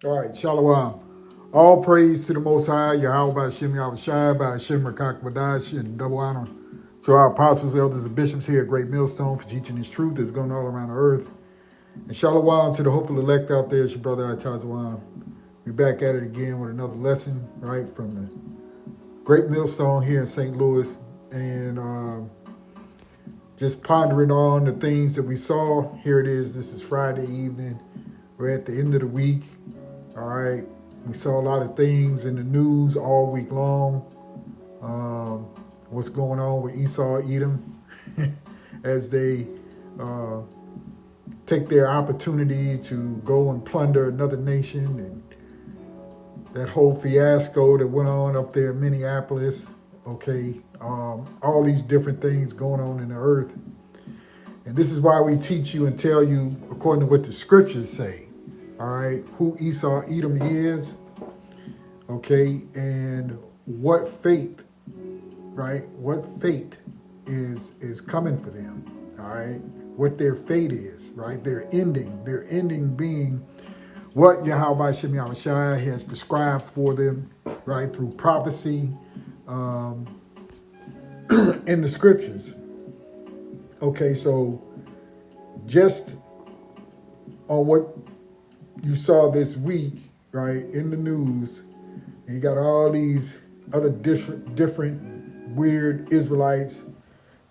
All right, Shalom. All praise to the Most High, Yahweh Ba'Shem Yahushai, Ba'Shem Rakak Badash, and double honor to our apostles, elders, and bishops here at Great Millstone for teaching this truth that's going all around the earth. And Shalom to the hopeful elect out there. It's your brother Atazawan. We're back at it again with another lesson, right, from the Great Millstone here in St. Louis. And just pondering on the things that we saw. Here it is. This is Friday evening. We're at the end of the week. All right. We saw a lot of things in the news all week long. What's going on with Esau, Edom, as they take their opportunity to go and plunder another nation, and that whole fiasco that went on up there in Minneapolis. Okay. All these different things going on in the earth. And this is why we teach you and tell you, according to what the scriptures say, all right, who Esau, Edom is, okay, and what fate, right, what fate is coming for them, all right, what their fate is, right, their ending being what Yahweh Ba'Shem Yahushai has prescribed for them, right, through prophecy in the scriptures. Okay, so just on what you saw this week, right, in the news, and you got all these other different weird Israelites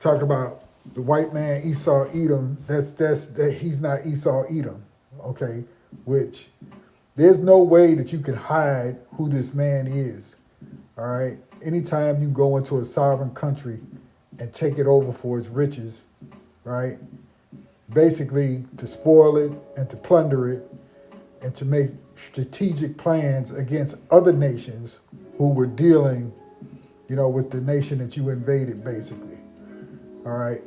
talking about the white man Esau Edom. That he's not Esau Edom, okay? Which there's no way that you can hide who this man is. All right. Anytime you go into a sovereign country and take it over for its riches, right? Basically to spoil it and to plunder it, and to make strategic plans against other nations who were dealing, with the nation that you invaded, basically. All right.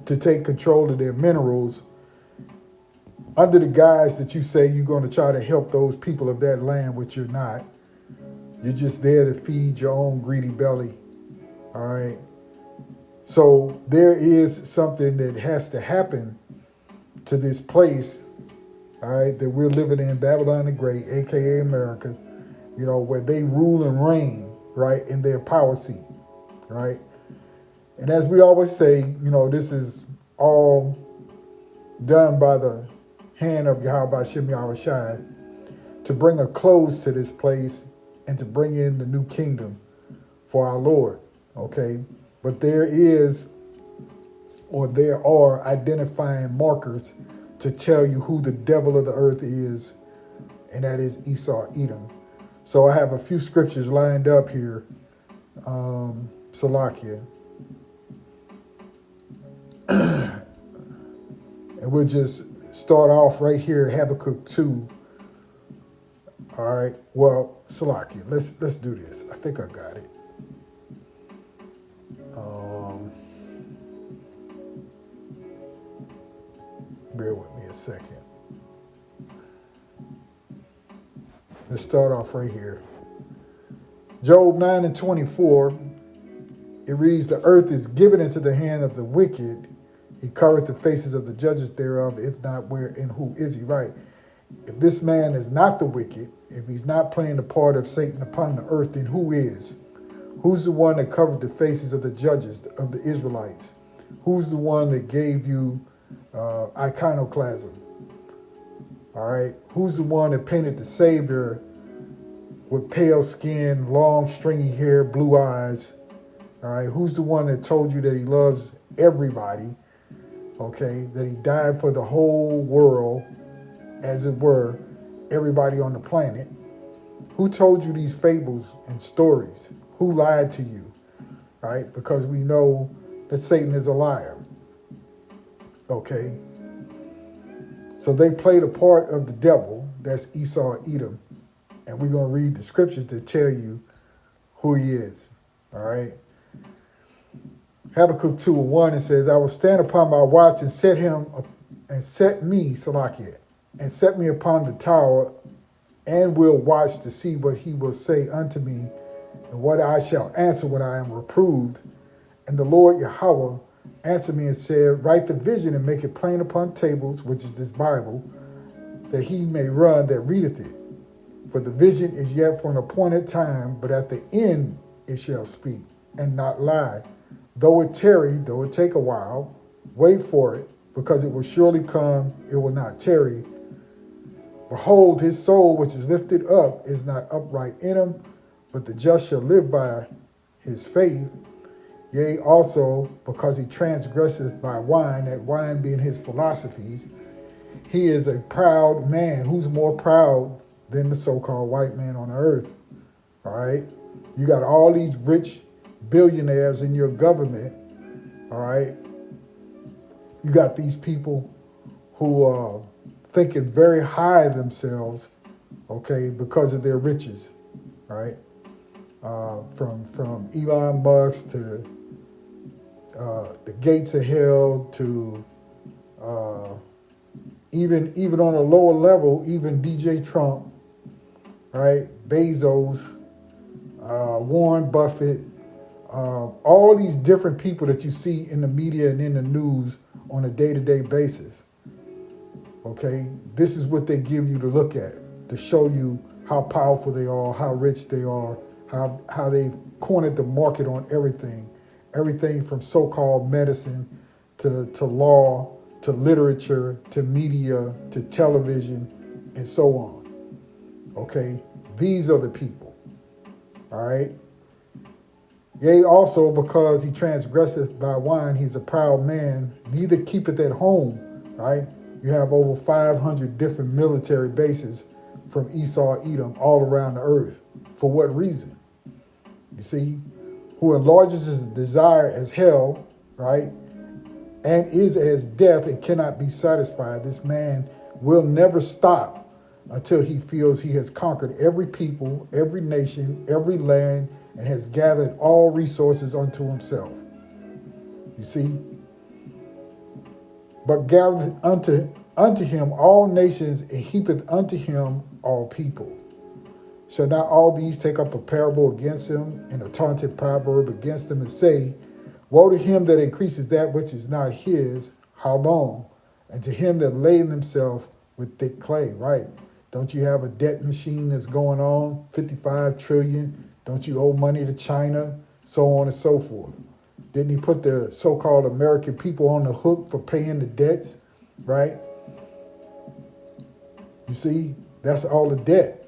To take control of their minerals under the guise that you say you're going to try to help those people of that land, which you're not. You're just there to feed your own greedy belly. All right. So there is something that has to happen to this place, all right, that we're living in, Babylon the Great, a.k.a. America, where they rule and reign, right, in their power seat, right? And as we always say, this is all done by the hand of Yahweh Ba'Shem Yahushai to bring a close to this place and to bring in the new kingdom for our Lord, okay? But there are identifying markers to tell you who the devil of the earth is, and that is Esau, Edom. So I have a few scriptures lined up here. Salakia. And we'll just start off right here, Habakkuk 2. All right. Well, Salakia, let's do this. I think I got it. Bear with me a second. Let's start off right here. Job 9:24. It reads, "The earth is given into the hand of the wicked. He covereth the faces of the judges thereof. If not, where and who is he?" Right. If this man is not the wicked, if he's not playing the part of Satan upon the earth, then who is? Who's the one that covered the faces of the judges, of the Israelites? Who's the one that gave you iconoclasm? All right. Who's the one that painted the Savior with pale skin, long stringy hair, blue eyes? All right. Who's the one that told you that he loves everybody? Okay. That he died for the whole world, as it were, everybody on the planet. Who told you these fables and stories? Who lied to you? All right. Because we know that Satan is a liar. Okay. So they played a part of the devil. That's Esau, Edom. And we're going to read the scriptures to tell you who he is. All right. Habakkuk 2:1, it says, "I will stand upon my watch and set me, Salakia, and set me upon the tower, and will watch to see what he will say unto me, and what I shall answer when I am reproved. And the Lord Yahweh answered me and said, write the vision and make it plain upon tables," which is this Bible, that he may run that readeth it. For the vision is yet for an appointed time, but at the end it shall speak, and not lie. Though it tarry, though it take a while, wait for it, because it will surely come, it will not tarry. Behold, his soul which is lifted up is not upright in him, but the just shall live by his faith. Yea, also, because he transgresseth by wine, that wine being his philosophies, he is a proud man. Who's more proud than the so-called white man on earth? All right? You got all these rich billionaires in your government. All right? You got these people who are thinking very high of themselves, okay, because of their riches, right? From Elon Musk to the gates of hell to even on a lower level, even DJ Trump, right? Bezos, Warren Buffett, all these different people that you see in the media and in the news on a day-to-day basis. Okay, this is what they give you to look at, to show you how powerful they are, how rich they are, how they've cornered the market on everything from so-called medicine to law, to literature, to media, to television, and so on. Okay, these are the people. All right. Yea, also because he transgresseth by wine, he's a proud man, neither keepeth at home. Right. You have over 500 different military bases from Esau, Edom, all around the earth. For what reason? You see, who enlarges his desire as hell, right, and is as death and cannot be satisfied. This man will never stop until he feels he has conquered every people, every nation, every land, and has gathered all resources unto himself. You see? But gathereth unto him all nations, and heapeth unto him all people. Shall not all these take up a parable against him, and a taunted proverb against him, and say, woe to him that increases that which is not his, how long? And to him that laden himself with thick clay, right? Don't you have a debt machine that's going on, 55 trillion? Don't you owe money to China? So on and so forth. Didn't he put the so-called American people on the hook for paying the debts, right? You see, that's all the debt.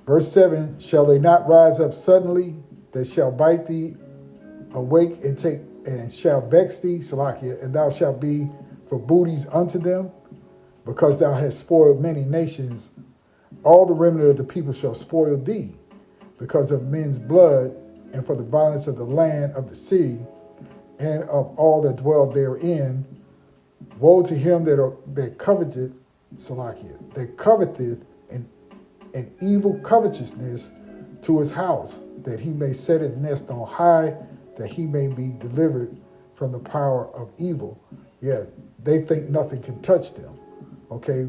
Verse 7, shall they not rise up suddenly, that shall bite thee, awake and shall vex thee, Salakia, and thou shalt be for booties unto them, because thou hast spoiled many nations. All the remnant of the people shall spoil thee, because of men's blood, and for the violence of the land of the city, and of all that dwell therein. Woe to him that coveteth, Salakia, that coveteth an evil covetousness to his house, that he may set his nest on high, that he may be delivered from the power of evil. Yes, they think nothing can touch them. Okay?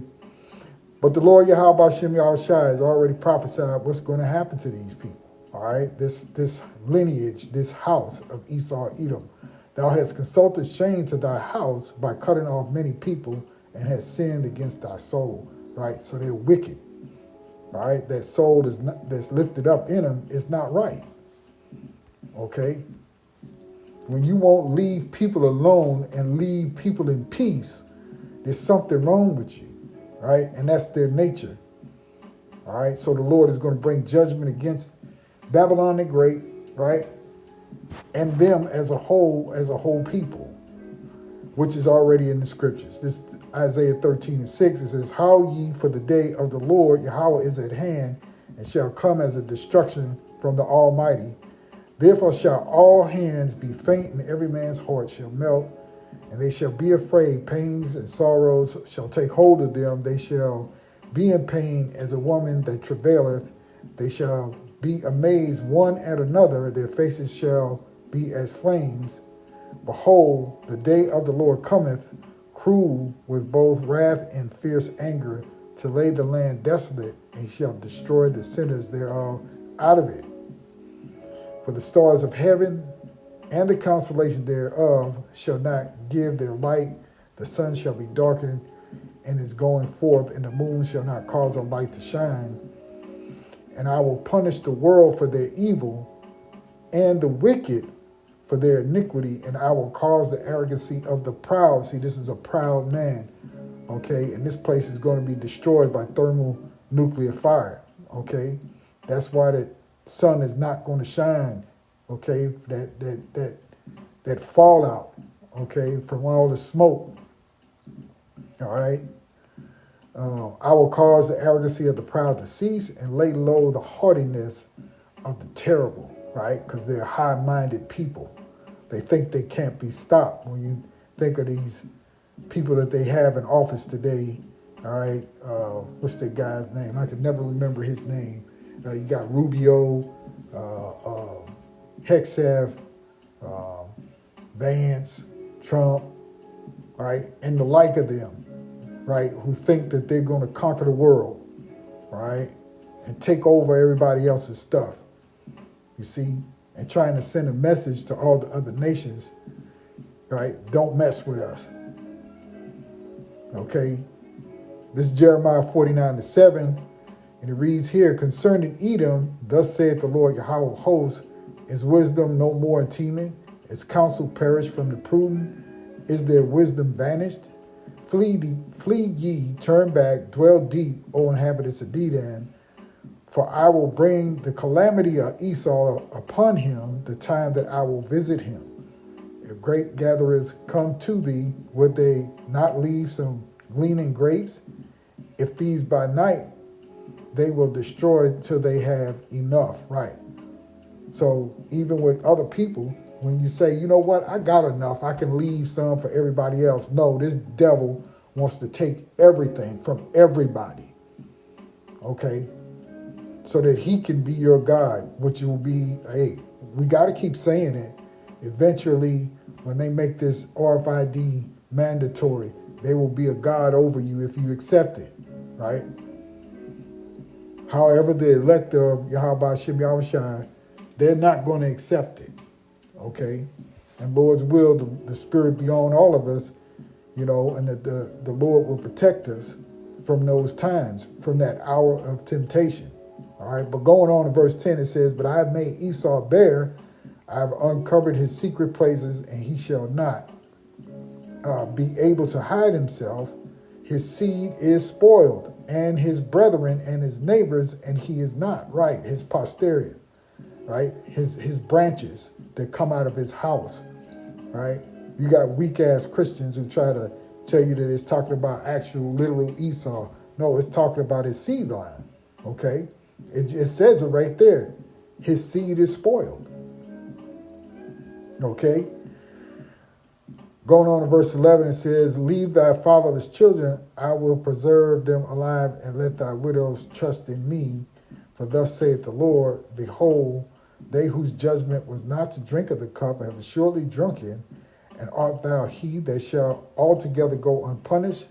But the Lord Yahweh Shem Yahushai has already prophesied what's going to happen to these people. All right? This lineage, this house of Esau, Edom. Thou hast consulted shame to thy house by cutting off many people, and hast sinned against thy soul. Right? So they're wicked. All right? That soul that's lifted up in them is not right. Okay? When you won't leave people alone and leave people in peace, there's something wrong with you. Right? And that's their nature. All right? So the Lord is going to bring judgment against Babylon the Great, right? And them as a whole people, which is already in the scriptures. This Isaiah 13:6, it says, how ye, for the day of the Lord Yahweh is at hand, and shall come as a destruction from the Almighty. Therefore shall all hands be faint, and every man's heart shall melt, and they shall be afraid. Pains and sorrows shall take hold of them. They shall be in pain as a woman that travaileth. They shall be amazed one at another. Their faces shall be as flames. Behold, the day of the Lord cometh, cruel with both wrath and fierce anger, to lay the land desolate, and shall destroy the sinners thereof out of it. For the stars of heaven and the constellation thereof shall not give their light. The sun shall be darkened, in his going forth, and the moon shall not cause a light to shine. And I will punish the world for their evil and the wicked for their iniquity, and I will cause the arrogancy of the proud. See, this is a proud man, okay? And this place is going to be destroyed by thermonuclear fire, okay? That's why the sun is not going to shine, okay? That fallout, okay, from all the smoke, all right? I will cause the arrogancy of the proud to cease and lay low the haughtiness of the terrible, right? Because they're high-minded people. They think they can't be stopped. When you think of these people that they have in office today, all right, what's that guy's name? I can never remember his name. You got Rubio, Hegseth, Vance, Trump, right, and the like of them, right, who think that they're going to conquer the world, right, and take over everybody else's stuff, you see, and trying to send a message to all the other nations, right, don't mess with us, okay. This is Jeremiah 49:7, and it reads here, concerning Edom, thus saith the Lord Yahweh of hosts, is wisdom no more in Teman? Is counsel perished from the prudent? Is their wisdom vanished? Flee ye, turn back, dwell deep, O inhabitants of Dedan, for I will bring the calamity of Esau upon him, the time that I will visit him. If grape gatherers come to thee, would they not leave some gleaning grapes? If these by night, they will destroy till they have enough, right? So even with other people, when you say, you know what, I got enough, I can leave some for everybody else. No, this devil wants to take everything from everybody, okay? So that he can be your God, which will be, hey, we got to keep saying it. Eventually, when they make this RFID mandatory, they will be a God over you if you accept it, right? However, the elect of Yahweh Shem Yahushai, they're not going to accept it, okay? And Lord's will, the Spirit be on all of us, you know, and that the Lord will protect us from those times, from that hour of temptation, all right? But going on in verse 10, it says, but I have made Esau bare, I have uncovered his secret places, and he shall not be able to hide himself. His seed is spoiled, and his brethren and his neighbors, and he is not, right? His posterity, right? His branches that come out of his house, right? You got weak-ass Christians who try to tell you that it's talking about actual literal Esau. No, it's talking about his seed line, okay? It says it right there. His seed is spoiled, okay? Going on to verse 11, it says, leave thy fatherless children, I will preserve them alive, and let thy widows trust in me. For thus saith the Lord, behold, they whose judgment was not to drink of the cup have surely drunken, and art thou he that shall altogether go unpunished?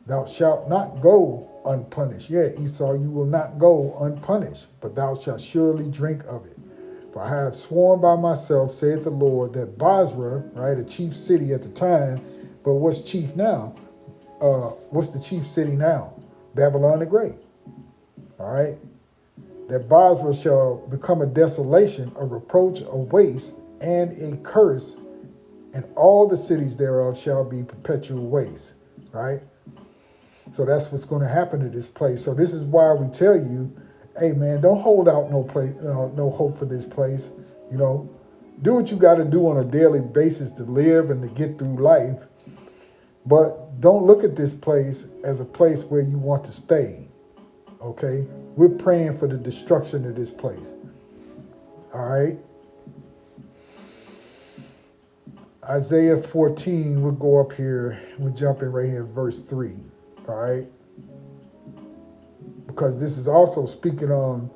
Thou shalt not go unpunished. Yeah, Esau, you will not go unpunished, but thou shalt surely drink of it. For I have sworn by myself, saith the Lord, that Basra, right, a chief city at the time, but what's chief now? What's the chief city now? Babylon the Great. All right? That Basra shall become a desolation, a reproach, a waste, and a curse, and all the cities thereof shall be perpetual waste. Right? So that's what's going to happen to this place. So this is why we tell you, hey man, don't hold out no hope for this place. You know, do what you got to do on a daily basis to live and to get through life. But don't look at this place as a place where you want to stay. Okay? We're praying for the destruction of this place. All right? Isaiah 14, we'll go up here. We'll jump in right here, verse 3. All right? Because this is also speaking on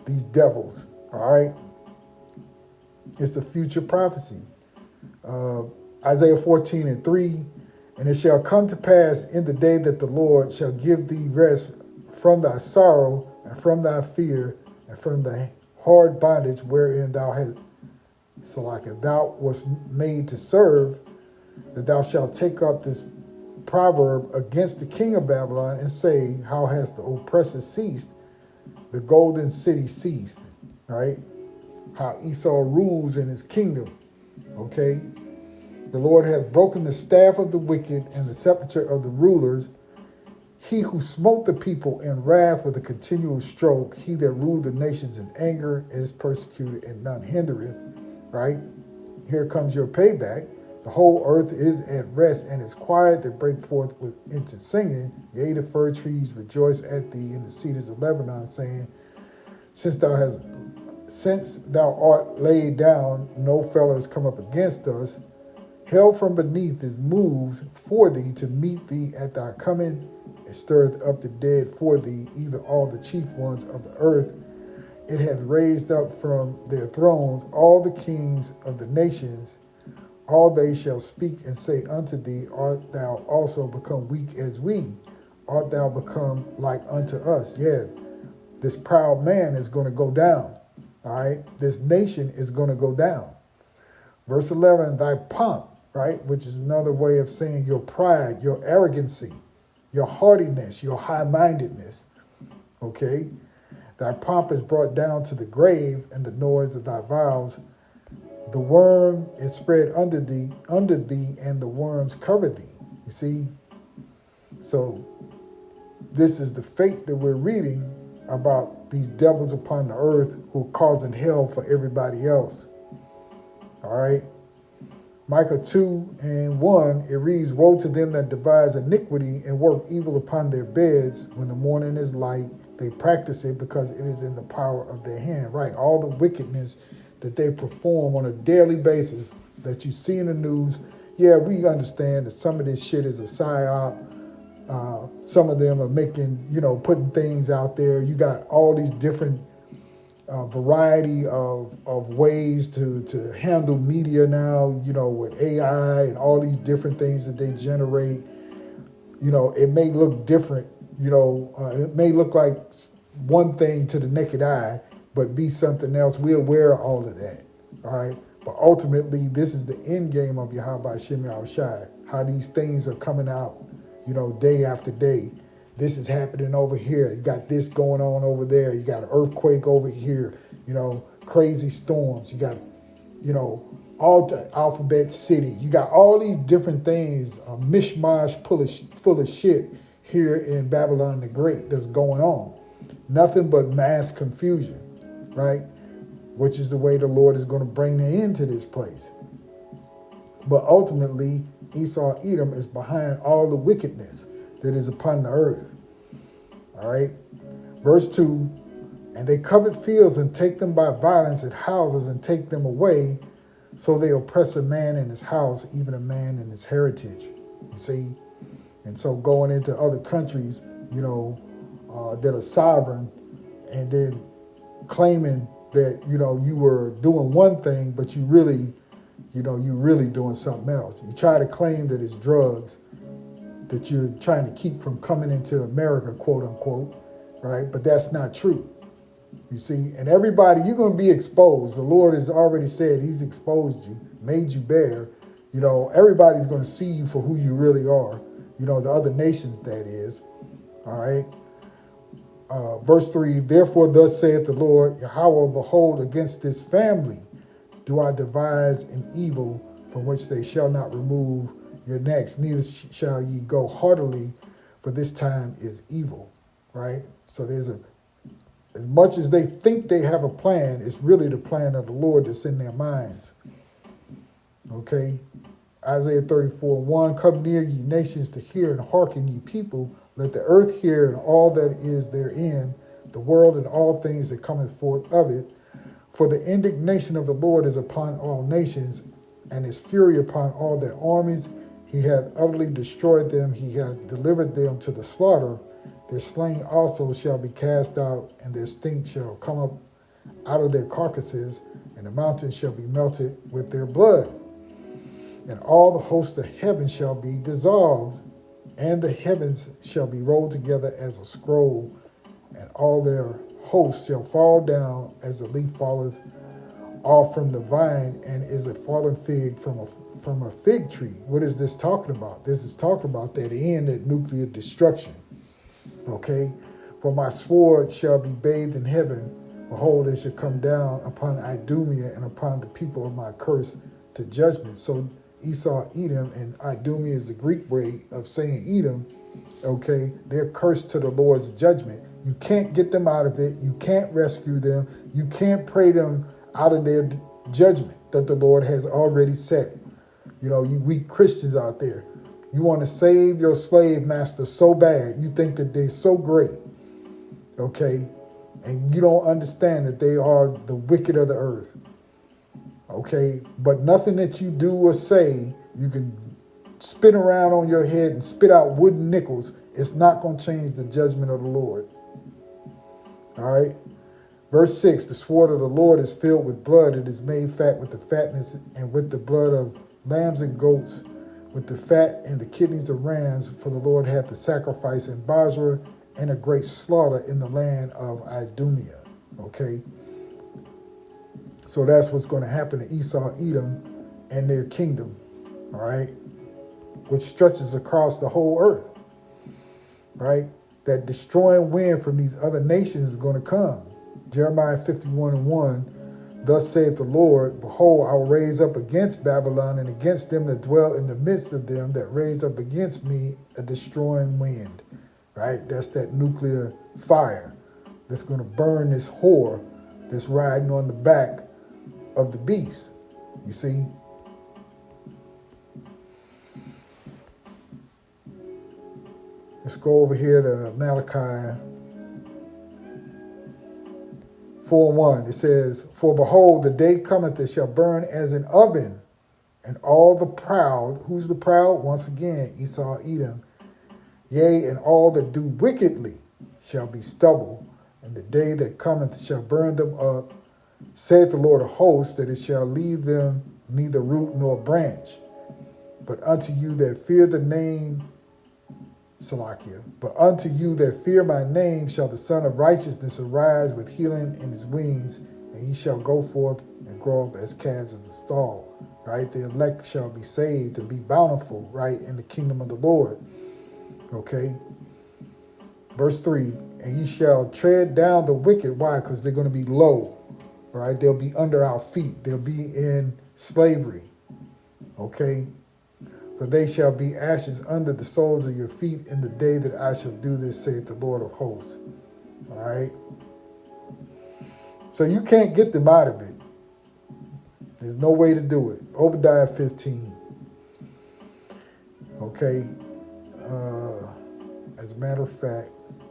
these devils. All right? It's a future prophecy. Isaiah 14 and 3. And it shall come to pass in the day that the Lord shall give thee rest from thy sorrow and from thy fear and from the hard bondage wherein thou hast, so like if thou wast made to serve, that thou shalt take up this proverb against the king of Babylon and say, how has the oppressor ceased? The golden city ceased, right? How Esau rules in his kingdom, okay? The Lord hath broken the staff of the wicked and the scepter of the rulers. He who smote the people in wrath with a continual stroke, he that ruled the nations in anger is persecuted and none hindereth, right? Here comes your payback. The whole earth is at rest and is quiet that break forth into singing. Yea, the fir trees rejoice at thee in the cedars of Lebanon, saying, Since thou art laid down, no fellow has come up against us. Hell from beneath is moved for thee to meet thee at thy coming. It stirreth up the dead for thee, even all the chief ones of the earth. It hath raised up from their thrones all the kings of the nations. All they shall speak and say unto thee, Art thou also become weak as we? Art thou become like unto us? Yeah, this proud man is going to go down. All right, this nation is going to go down. Verse 11, thy pomp, right, which is another way of saying your pride, your arrogancy, your haughtiness, your high-mindedness, okay? Thy pomp is brought down to the grave, and the noise of thy vows. The worm is spread under thee, and the worms cover thee. You see? So this is the fate that we're reading about these devils upon the earth who are causing hell for everybody else. All right? Micah 2:1, it reads, Woe to them that devise iniquity and work evil upon their beds. When the morning is light, they practice it because it is in the power of their hand. Right, all the wickedness that they perform on a daily basis that you see in the news. Yeah, we understand that some of this shit is a psyop. Some of them are making, putting things out there. You got all these different variety of ways to handle media now, with AI and all these different things that they generate. It may look different, it may look like one thing to the naked eye, but be something else. We're aware of all of that, all right? But ultimately, this is the end game of Yahweh Shem Yahushai, how these things are coming out, day after day. This is happening over here. You got this going on over there. You got an earthquake over here, crazy storms. You got, all the Alphabet City. You got all these different things, a mishmash full of shit here in Babylon the Great that's going on. Nothing but mass confusion, right? Which is the way the Lord is going to bring the end to this place. But ultimately, Esau Edom is behind all the wickedness that is upon the earth. All right. Verse 2, and they covet fields and take them by violence, and houses and take them away. So they oppress a man in his house, even a man in his heritage. You see? And so going into other countries, that are sovereign, and then claiming that, you were doing one thing, but you really doing something else. You try to claim that it's drugs that you're trying to keep from coming into America, quote unquote, right? But that's not true. You see, and everybody, you're going to be exposed. The Lord has already said he's exposed you, made you bare. Everybody's going to see you for who you really are. The other nations, that is. All right. Verse 3, therefore thus saith the Lord, Yahweh, behold, against this family do I devise an evil from which they shall not remove your necks, neither shall ye go heartily, for this time is evil, right? So there's as much as they think they have a plan, it's really the plan of the Lord that's in their minds. Okay? Isaiah 34:1, come near, ye nations, to hear, and hearken, ye people. Let the earth hear, and all that is therein, the world and all things that cometh forth of it. For the indignation of the Lord is upon all nations, and his fury upon all their armies. He hath utterly destroyed them. He hath delivered them to the slaughter. Their slain also shall be cast out, and their stink shall come up out of their carcasses, and the mountains shall be melted with their blood. And all the hosts of heaven shall be dissolved, and the heavens shall be rolled together as a scroll, and all their hosts shall fall down as the leaf falleth off from the vine, and is a fallen fig from from a fig tree. What is this talking about? This is talking about that end, that nuclear destruction. Okay? For my sword shall be bathed in heaven. Behold, it shall come down upon Idumea and upon the people of my curse to judgment. So Esau, Edom, and Idumea is the Greek way of saying Edom. Okay? They're cursed to the Lord's judgment. You can't get them out of it. You can't rescue them. You can't pray them out of their judgment that the Lord has already set. You know, you weak Christians out there, you want to save your slave master so bad. You think that they're so great, okay? And you don't understand that they are the wicked of the earth, okay? But nothing that you do or say, you can spin around on your head and spit out wooden nickels. It's not going to change the judgment of the Lord. All right? Verse 6, the sword of the Lord is filled with blood. It is made fat with the fatness and with the blood of lambs and goats, with the fat and the kidneys of rams. For the Lord hath the sacrifice in Basra and a great slaughter in the land of Idumea. Okay? So that's what's going to happen to Esau, Edom, and their kingdom. All right? Which stretches across the whole earth. Right? That destroying wind from these other nations is going to come. Jeremiah 51:1, thus saith the Lord, behold, I will raise up against Babylon and against them that dwell in the midst of them that raise up against me a destroying wind. Right? That's that nuclear fire that's going to burn this whore that's riding on the back of the beast. You see? Let's go over here to Malachi 4:1. It says, for behold, the day cometh that shall burn as an oven, and all the proud, who's the proud? Once again, Esau, Edom, yea, and all that do wickedly shall be stubble, and the day that cometh shall burn them up, saith the Lord of hosts, that it shall leave them neither root nor branch. But unto you that fear the name, Salakia, but unto you that fear my name shall the Son of Righteousness arise with healing in his wings, and he shall go forth and grow up as calves of the stall. Right? The elect shall be saved and be bountiful, right, in the kingdom of the Lord. Okay? Verse 3, and ye shall tread down the wicked. Why? Because they're going to be low. Right? They'll be under our feet. They'll be in slavery. Okay? For they shall be ashes under the soles of your feet in the day that I shall do this, saith the Lord of hosts. All right? So you can't get them out of it. There's no way to do it. Obadiah 15. Okay? As a matter of fact,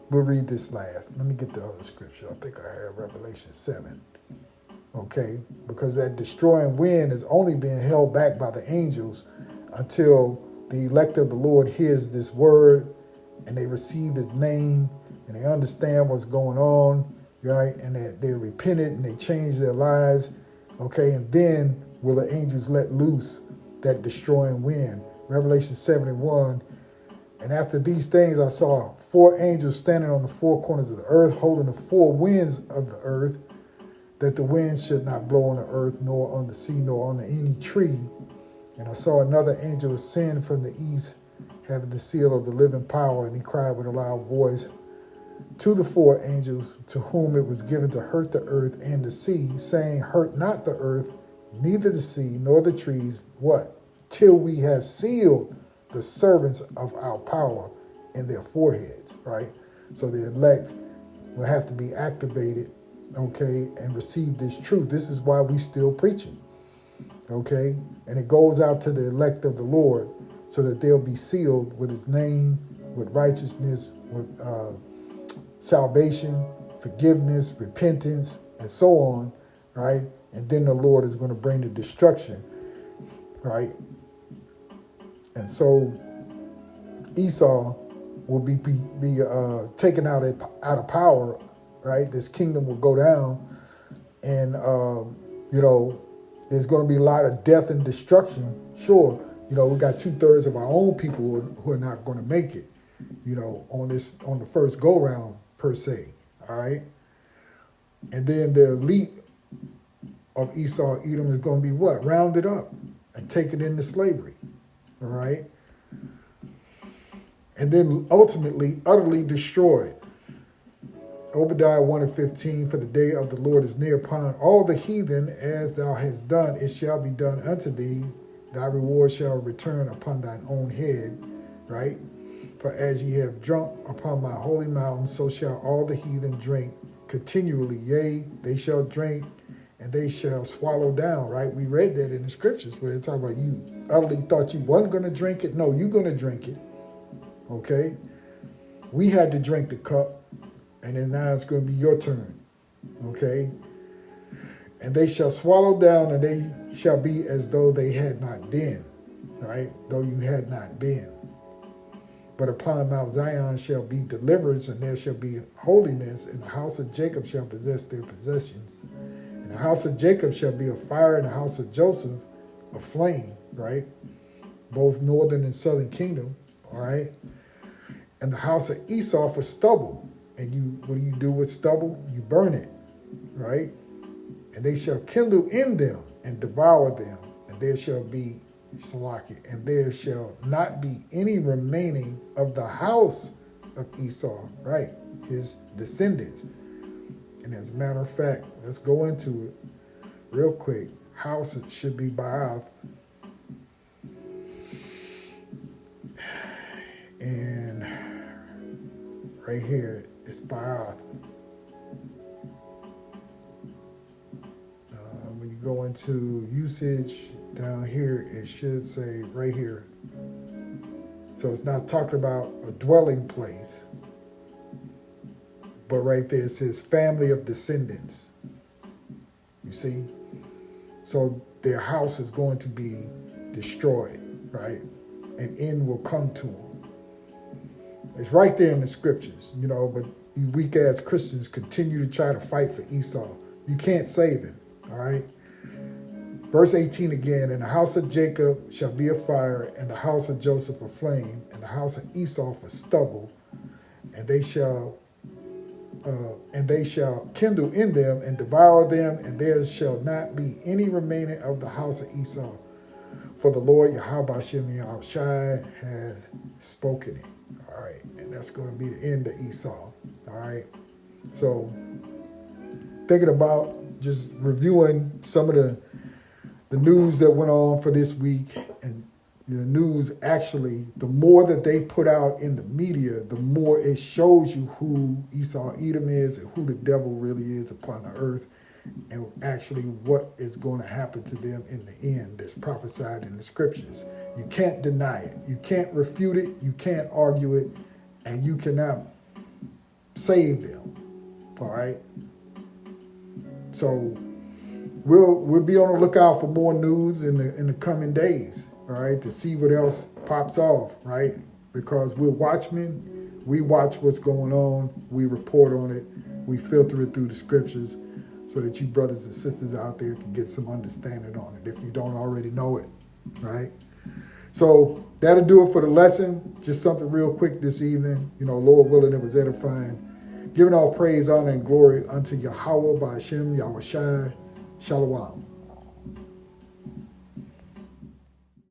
we'll read this last. Let me get the other scripture. I think I have Revelation 7. Okay? Because that destroying wind is only being held back by the angels until the elect of the Lord hears this word and they receive his name and they understand what's going on, right? And that they repented and they change their lives, okay? And then will the angels let loose that destroying wind. Revelation 7:1, and after these things I saw 4 angels standing on the 4 corners of the earth, holding the 4 winds of the earth, that the wind should not blow on the earth, nor on the sea, nor on any tree. And I saw another angel ascend from the east, having the seal of the living power, and he cried with a loud voice to the 4 angels to whom it was given to hurt the earth and the sea, saying, hurt not the earth, neither the sea, nor the trees, what? Till we have sealed the servants of our power in their foreheads, right? So the elect will have to be activated, okay, and receive this truth. This is why we still preaching. Okay, and it goes out to the elect of the Lord so that they'll be sealed with his name, with righteousness, with salvation, forgiveness, repentance, and so on, right? And then the Lord is going to bring the destruction, right? And so Esau will be taken out of power, right? This kingdom will go down, and there's going to be a lot of death and destruction. Sure, we got 2/3 of our own people who are not going to make it, on the first go round per se. All right, and then the elite of Esau, Edom is going to be what? Rounded up and taken into slavery. All right? And then ultimately utterly destroyed. Obadiah 1:15, for the day of the Lord is near upon all the heathen, as thou hast done, it shall be done unto thee. Thy reward shall return upon thine own head, right? For as ye have drunk upon my holy mountain, so shall all the heathen drink continually. Yea, they shall drink and they shall swallow down, right? We read that in the scriptures where they talk about you utterly thought you wasn't going to drink it. No, you're going to drink it, okay? We had to drink the cup, and then now it's going to be your turn, okay? And they shall swallow down, and they shall be as though they had not been, right? Though you had not been. But upon Mount Zion shall be deliverance, and there shall be holiness, and the house of Jacob shall possess their possessions. And the house of Jacob shall be a fire, and the house of Joseph a flame, right? Both northern and southern kingdom, all right? And the house of Esau for stubble. And what do you do with stubble? You burn it, right? And they shall kindle in them and devour them, and there shall be Salaki, and there shall not be any remaining of the house of Esau, right? His descendants. And as a matter of fact, let's go into it real quick. House should be Baath. And right here, it's Baath. When you go into usage, down here, it should say right here. So it's not talking about a dwelling place, but right there it says family of descendants. You see? So their house is going to be destroyed, right? An end will come to them. It's right there in the scriptures, but you weak-ass Christians continue to try to fight for Esau. You can't save him, all right? Verse 18 again, and the house of Jacob shall be a fire, and the house of Joseph a flame, and the house of Esau for stubble, and they shall kindle in them and devour them, and there shall not be any remaining of the house of Esau. For the Lord Yahweh Shem Yahushai has spoken it. All right, and that's going to be the end of Esau. All right, so thinking about just reviewing some of the news that went on for this week, and the news actually, the more that they put out in the media, the more it shows you who Esau Edom is and who the devil really is upon the earth, and actually what is going to happen to them in the end that's prophesied in the scriptures. You can't deny it. You can't refute it. You can't argue it. And you cannot save them. All right? So we'll be on the lookout for more news in the coming days, all right, to see what else pops off, right? Because we're watchmen. We watch what's going on. We report on it. We filter it through the scriptures so that you brothers and sisters out there can get some understanding on it if you don't already know it, right? So that'll do it for the lesson. Just something real quick this evening. Lord willing, it was edifying. Giving all praise, honor, and glory unto Yahweh by Hashem, Yahushai. Shalom.